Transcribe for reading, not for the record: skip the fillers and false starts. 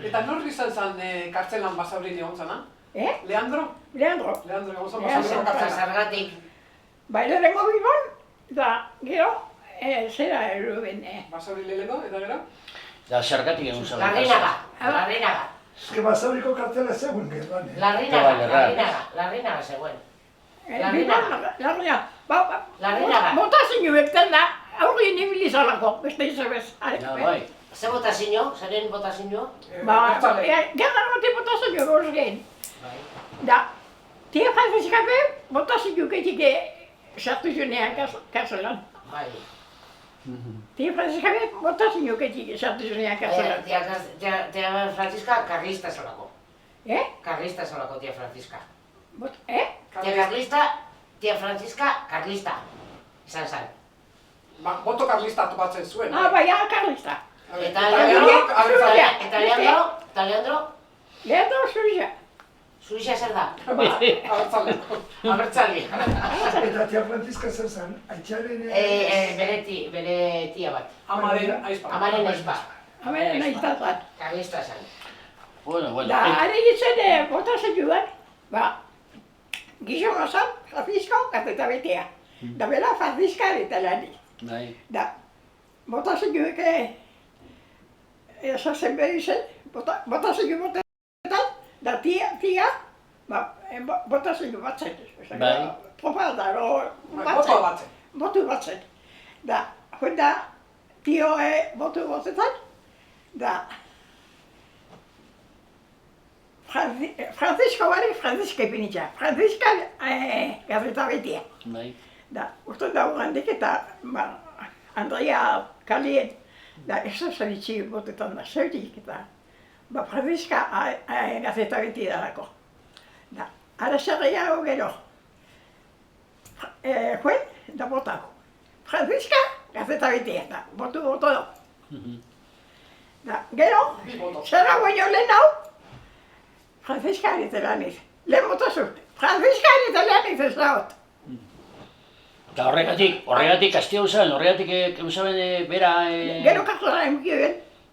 Eta nork izan zen kartzelan Basaurin egon zena? Leandro? Leandro. Leandro egon zen Basaurin kartzelan. Zergatik. Lehenengo Bilbon, da gero, zera Ruben. Basaurin lehenengo, eta gero? Da, zergatik egun zaben. Larrinaga. Eske Basauriko kartela zegoen Bilbon. Larrinaga zegoen. Larrinaga. Botazio bekten da, aurrien ibili zalako, beste izabez. Ze botazio? Zeren botazio? Gerran bote botazio gorgen. Da, tia Franziskape botazio getik sartu zunean kartzelan. Tia Franziskape botazio getik sartu zunean kartzelan. Tia Franziska karlista zolako. Eh? Karlista zolako tia Franziska. Eh? Tia Franziska karlista. Izan zen. Boto karlista topatzen zuen. Bai, karlista. Eta Leandro? Leandro Zurisa. Zurisa zer da? Abertzale. Abertzale. Eta tia Franziska zer zen, aitxaren... Bere tia bat. Amaren aizpa. Amaren aizpa. Amaren aizpa bat. Karlista zen. Da, are gitzen botazioan, gizona zan, Franziska kateta betea. Da bela Franziska eta lani. Da, botazioek esazen behar zen, botazio botetan, da tia, botazio batzen. Propada, Boto batzen. Da, hori da, tio botu botetan, da, Franziska bari, Franziska ipinitza. Franziska gazeta betia. Da, uste da horrendik eta Andrea Kalien, da esazaritzi botetan da zeurik eta Franziska gazeta betia darako. Da, ara zerreia gero, juen da botako. Franziska gazeta betia eta boto da. Da, gero, zerra guaino lehen hau, Franziska eta laniz. Lehen botazu, Franziska eta laniz ez daut. Eta horregatik, hastia usaben, horregatik usaben bera... Gero kartzelan emukioen.